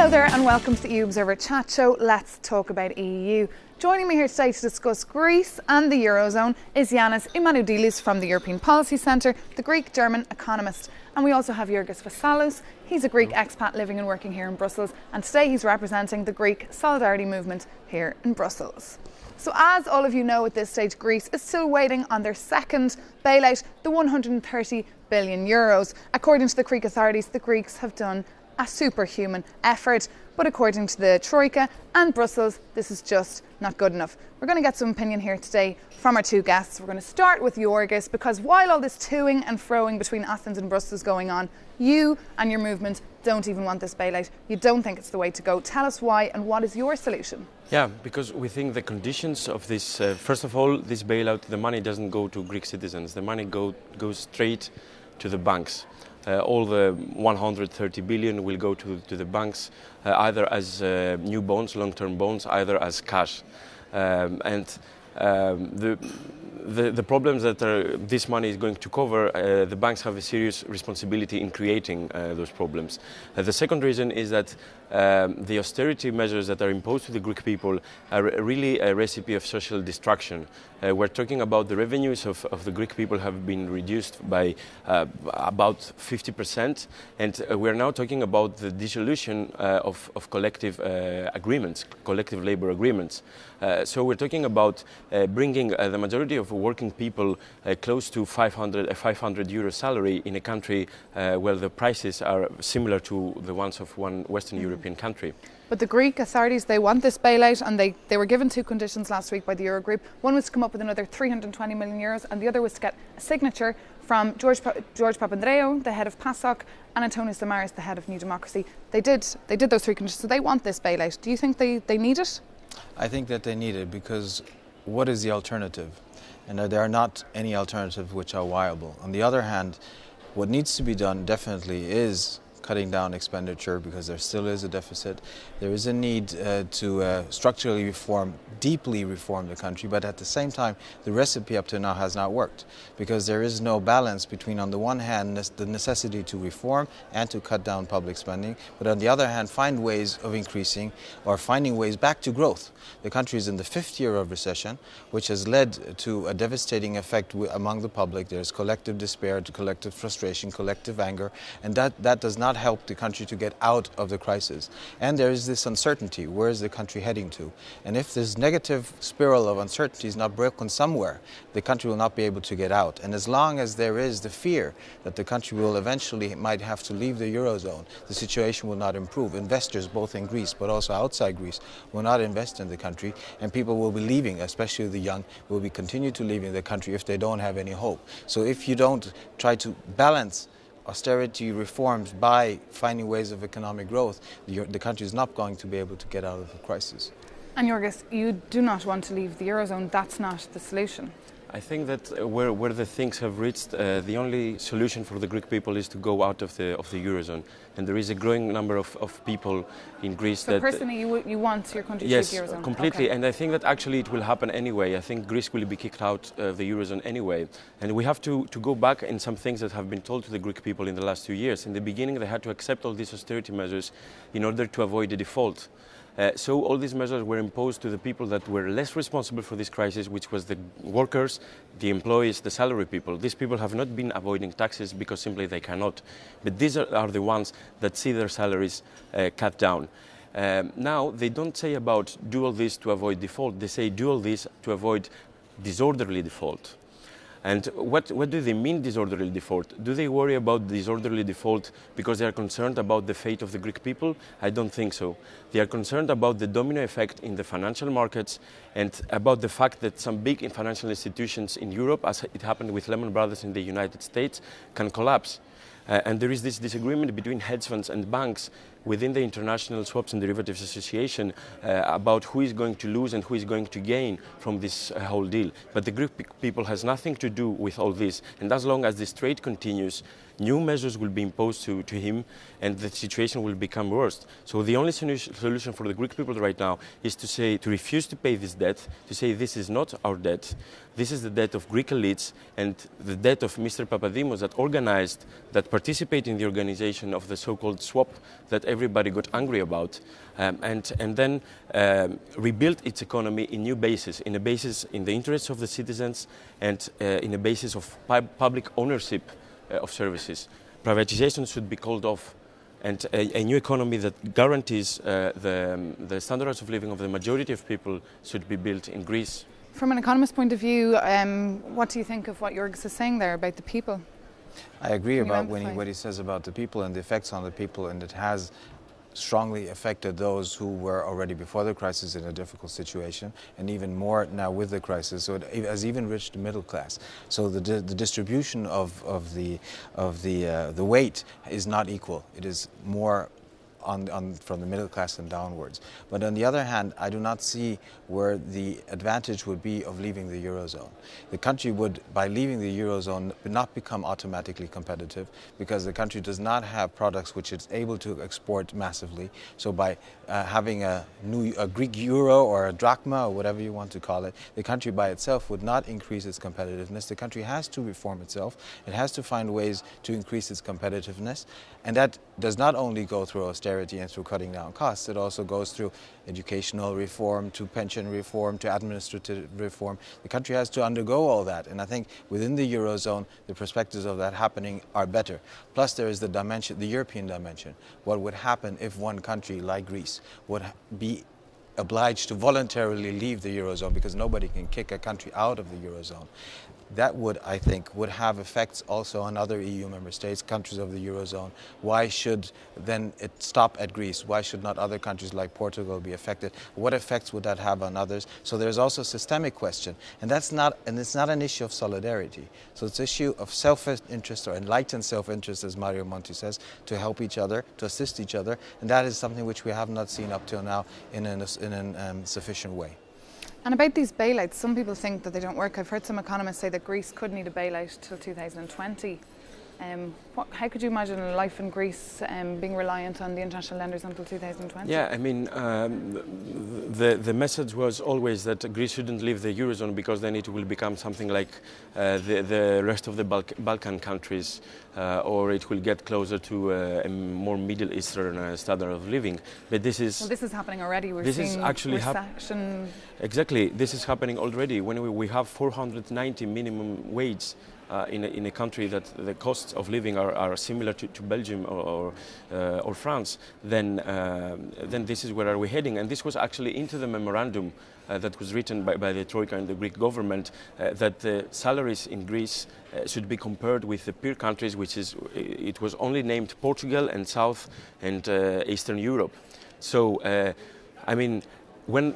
Hello there and welcome to the EUobserver chat show. Let's talk about EU. Joining me here today to discuss Greece and the eurozone is Janis Emmanouilidis from the European Policy Centre, the Greek-German economist. And we also have Yiorgos Vassalos. He's a Greek expat living and working here in Brussels, and today he's representing the Greek solidarity movement here in Brussels. So as all of you know, at this stage Greece is still waiting on their second bailout, the 130 billion euros. According to the Greek authorities, the Greeks have done a superhuman effort, but according to the Troika and Brussels, this is just not good enough. We're going to get some opinion here today from our two guests. We're going to start with Yiorgos, because while all this toing and froing between Athens and Brussels is going on, you and your movement don't even want this bailout. You don't think it's the way to go. Tell us why, and what is your solution? Yeah, because we think the conditions of this, first of all, this bailout, the money doesn't go to Greek citizens. The money goes straight to the banks. All the 130 billion will go to the banks, either as new bonds, long-term bonds, either as cash. The problems that this money is going to cover, the banks have a serious responsibility in creating those problems. The second reason is that the austerity measures that are imposed to the Greek people are really a recipe of social destruction. We're talking about the revenues of the Greek people have been reduced by about 50%, and we're now talking about the dissolution of collective agreements, collective labor agreements. So we're talking about bringing the majority of working people close to 500 euro salary in a country where the prices are similar to the ones of one Western European country. But the Greek authorities, they want this bailout, and they were given two conditions last week by the Eurogroup. One was to come up with another 320 million euros, and the other was to get a signature from George Papandreou, the head of PASOK, and Antonis Samaras, the head of New Democracy. They did those three conditions, so they want this bailout. Do you think they need it? I think that they need it, because what is the alternative? And there are not any alternatives which are viable. On the other hand, what needs to be done definitely is cutting down expenditure, because there still is a deficit. There is a need to structurally reform, deeply reform the country, but at the same time the recipe up to now has not worked, because there is no balance between, on the one hand, the necessity to reform and to cut down public spending, but on the other hand find ways of increasing or finding ways back to growth. The country is in the fifth year of recession, which has led to a devastating effect among the public. There's collective despair, collective frustration, collective anger, and that does not help the country to get out of the crisis. And there is this uncertainty. Where is the country heading to? And if this negative spiral of uncertainty is not broken somewhere, the country will not be able to get out. And as long as there is the fear that the country will eventually might have to leave the eurozone, the situation will not improve. Investors, both in Greece but also outside Greece, will not invest in the country, and people will be leaving, especially the young, will be continue to leaving the country if they don't have any hope. So if you don't try to balance austerity reforms by finding ways of economic growth, the country is not going to be able to get out of the crisis. And Yiorgos, you do not want to leave the eurozone. That's not the solution. I think that where the things have reached, the only solution for the Greek people is to go out of the eurozone, and there is a growing number of people in Greece so that. So personally, you want your country yes, to leave the eurozone? Yes, completely, okay. And I think that actually it will happen anyway. I think Greece will be kicked out of the eurozone anyway, and we have to go back in some things that have been told to the Greek people in the last 2 years. In the beginning, they had to accept all these austerity measures in order to avoid a default. So all these measures were imposed to the people that were less responsible for this crisis, which was the workers, the employees, the salary people. These people have not been avoiding taxes because simply they cannot. But these are the ones that see their salaries cut down. Now, they don't say about do all this to avoid default. They say do all this to avoid disorderly default. And what do they mean disorderly default? Do they worry about disorderly default because they are concerned about the fate of the Greek people? I don't think so. They are concerned about the domino effect in the financial markets and about the fact that some big financial institutions in Europe, as it happened with Lehman Brothers in the United States, can collapse. And there is this disagreement between hedge funds and banks within the International Swaps and Derivatives Association about who is going to lose and who is going to gain from this whole deal. But the Greek people has nothing to do with all this. And as long as this trade continues, new measures will be imposed to him and the situation will become worse. So the only solution for the Greek people right now is to refuse to pay this debt, to say this is not our debt, this is the debt of Greek elites and the debt of Mr. Papadimos that organized, that participated in the organization of the so-called swap that everybody got angry about, and then rebuilt its economy in new bases, in the interests of the citizens, and in a basis of public ownership of services. Privatization should be called off, and a new economy that guarantees the standards of living of the majority of people should be built in Greece. From an economist point of view, what do you think of what Yiorgos is saying there about the people? I agree about what he says about the people and the effects on the people, and it has strongly affected those who were already before the crisis in a difficult situation, and even more now with the crisis. So it has even reached the middle class. So the distribution of the weight is not equal. It is more from the middle class and downwards. But on the other hand, I do not see where the advantage would be of leaving the eurozone. The country would, by leaving the eurozone, not become automatically competitive, because the country does not have products which it's able to export massively. So by having a Greek euro or a drachma or whatever you want to call it, the country by itself would not increase its competitiveness. The country has to reform itself. It has to find ways to increase its competitiveness. And that does not only go through austerity and through cutting down costs, it also goes through educational reform, to pension reform, to administrative reform. The country has to undergo all that, and I think within the eurozone the perspectives of that happening are better. Plus there is the dimension, the European dimension. What would happen if one country like Greece would be obliged to voluntarily leave the eurozone, because nobody can kick a country out of the eurozone? That would, I think, would have effects also on other EU member states, countries of the eurozone. Why should then it stop at Greece? Why should not other countries like Portugal be affected? What effects would that have on others? So there's also a systemic question, and it's not an issue of solidarity. So it's an issue of self-interest, or enlightened self-interest, as Mario Monti says, to help each other, to assist each other, and that is something which we have not seen up till now in a sufficient way. And about these bailouts, some people think that they don't work. I've heard some economists say that Greece could need a bailout till 2020. How could you imagine life in Greece being reliant on the international lenders until 2020? Yeah, I mean, the message was always that Greece shouldn't leave the eurozone, because then it will become something like the rest of the Balkan countries, or it will get closer to a more Middle Eastern standard of living. But this is happening already. We're seeing recession. Exactly, this is happening already. When we have 490 minimum wage. In a country that the costs of living are similar to Belgium or France, then this is where are we heading. And this was actually into the memorandum that was written by the Troika and the Greek government, that the salaries in Greece should be compared with the peer countries, it was only named Portugal and South and Eastern Europe. So, I mean, when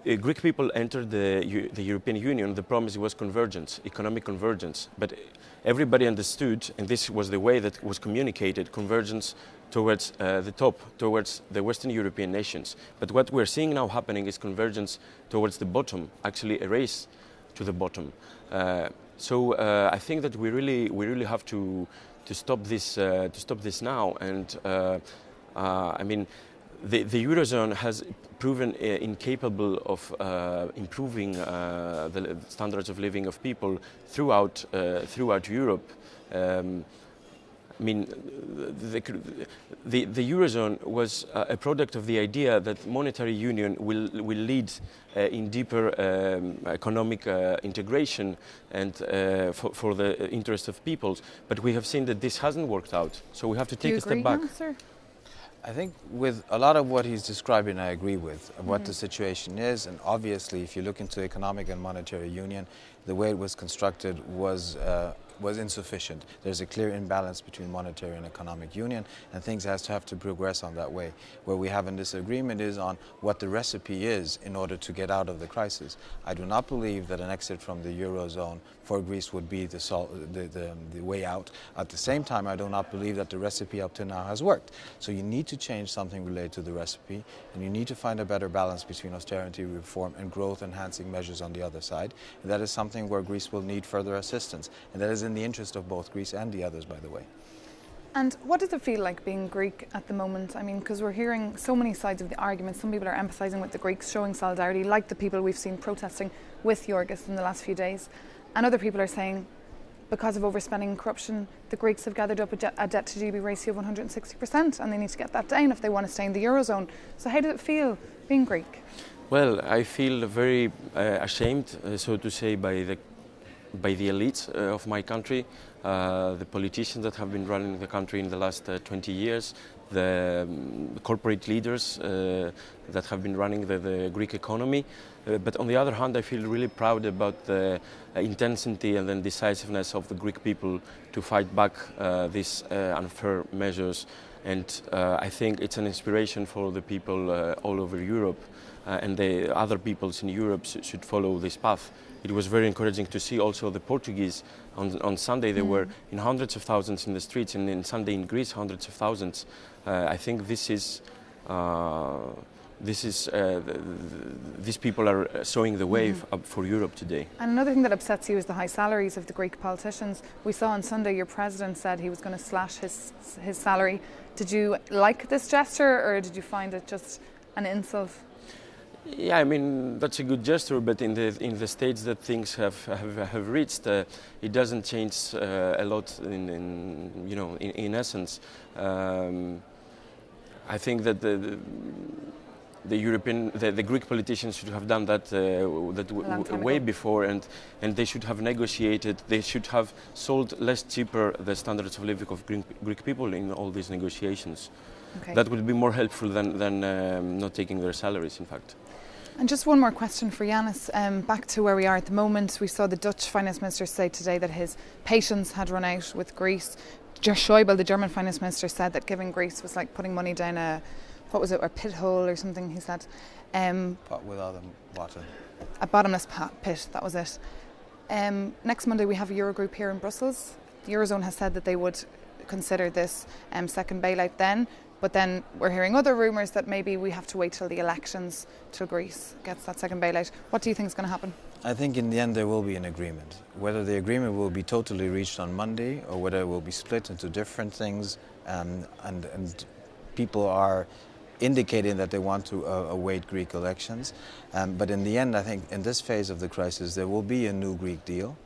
Greek people entered the European Union, the promise was convergence, economic convergence. But everybody understood, and this was the way that was communicated, convergence towards the top, towards the Western European nations. But what we're seeing now happening is convergence towards the bottom, actually a race to the bottom. So I think that we really have to stop this now. And I mean, the eurozone has proven incapable of improving the standards of living of people throughout Europe. I mean, the eurozone was a product of the idea that monetary union will lead in deeper economic integration and for the interest of peoples. But we have seen that this hasn't worked out. So we have to take a step back. I think with a lot of what he's describing, I agree with what the situation is. And obviously, if you look into economic and monetary union, the way it was constructed was insufficient. There's a clear imbalance between monetary and economic union, and things have to progress on that way. Where we have a disagreement is on what the recipe is in order to get out of the crisis. I do not believe that an exit from the eurozone for Greece would be the way out. At the same time, I do not believe that the recipe up to now has worked. So you need to change something related to the recipe, and you need to find a better balance between austerity reform and growth-enhancing measures on the other side. And that is something where Greece will need further assistance, and that is in the interest of both Greece and the others, by the way. And what does it feel like being Greek at the moment? I mean, because we're hearing so many sides of the argument. Some people are empathising with the Greeks, showing solidarity, like the people we've seen protesting with Yiorgos in the last few days. And other people are saying, because of overspending and corruption, the Greeks have gathered up a debt to GDP ratio of 160%, and they need to get that down if they want to stay in the eurozone. So how does it feel being Greek? Well, I feel very ashamed, so to say, by the elites of my country, the politicians that have been running the country in the last 20 years, the corporate leaders that have been running the Greek economy. But on the other hand, I feel really proud about the intensity and the decisiveness of the Greek people to fight back these unfair measures. And I think it's an inspiration for the people all over Europe, and the other peoples in Europe should follow this path. It was very encouraging to see also the Portuguese on Sunday. They were in hundreds of thousands in the streets, and in Sunday in Greece, hundreds of thousands. I think these people are showing the way up for Europe today. And another thing that upsets you is the high salaries of the Greek politicians. We saw on Sunday your president said he was going to slash his salary. Did you like this gesture, or did you find it just an insult? Yeah, I mean, that's a good gesture, but in the states that things have reached, it doesn't change a lot in essence. I think that the Greek politicians should have done that way before, and they should have negotiated. They should have sold less cheaper the standards of living of Greek people in all these negotiations. Okay. That would be more helpful than not taking their salaries, in fact. And just one more question for Janis. Back to where we are at the moment, we saw the Dutch finance minister say today that his patience had run out with Greece. Schäuble, the German finance minister, said that giving Greece was like putting money down a pit hole or something, he said. Pot without a bottom. A bottomless pit, that was it. Next Monday we have a Eurogroup here in Brussels. The Eurozone has said that they would consider this second bailout then. But then we're hearing other rumours that maybe we have to wait till the elections till Greece gets that second bailout. What do you think is going to happen? I think in the end there will be an agreement. Whether the agreement will be totally reached on Monday or whether it will be split into different things, and people are indicating that they want to await Greek elections. But in the end, I think in this phase of the crisis there will be a new Greek deal.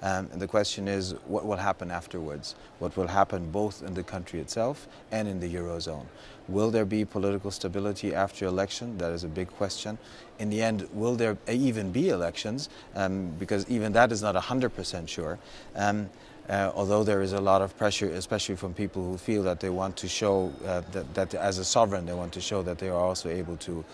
And the question is, what will happen afterwards? What will happen both in the country itself and in the eurozone? Will there be political stability after election? That is a big question. In the end, will there even be elections? Because even that is not 100% sure. Although there is a lot of pressure, especially from people who feel that they want to show that as a sovereign, they want to show that they are also able to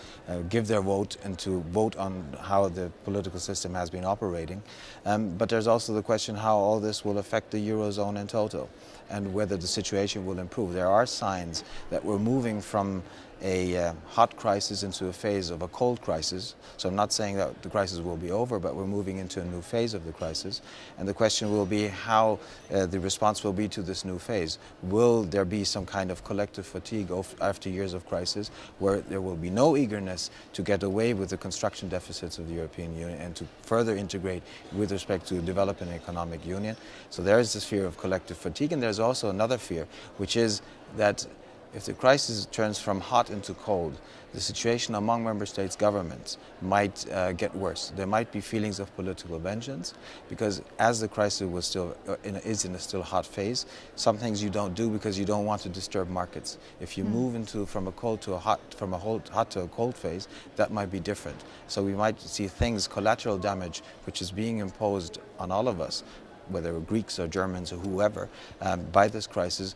give their vote and to vote on how the political system has been operating. But there's also the question how all this will affect the eurozone in total and whether the situation will improve. There are signs that we're moving from a hot crisis into a phase of a cold crisis. So I'm not saying that the crisis will be over, but we're moving into a new phase of the crisis. And the question will be how the response will be to this new phase. Will there be some kind of collective fatigue after years of crisis where there will be no eagerness to get away with the construction deficits of the European Union and to further integrate with respect to developing an economic union? So there is this fear of collective fatigue, and there's also another fear, which is that if the crisis turns from hot into cold, the situation among member states' governments might get worse. There might be feelings of political vengeance, because as the crisis was is in a still hot phase, some things you don't do because you don't want to disturb markets. If you move from a hot to a cold phase, that might be different. So we might see things, collateral damage, which is being imposed on all of us, whether Greeks or Germans or whoever, by this crisis,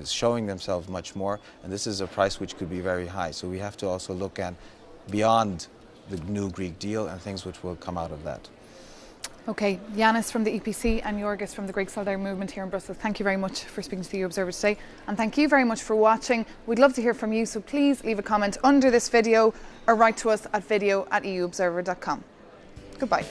showing themselves much more, and this is a price which could be very high. So we have to also look at beyond the new Greek deal and things which will come out of that. Okay, Janis from the EPC and Yiorgos from the Greek Solidarity Movement here in Brussels, thank you very much for speaking to the EUobserver today, and thank you very much for watching. We'd love to hear from you, so please leave a comment under this video or write to us at video@euobserver.com. Goodbye.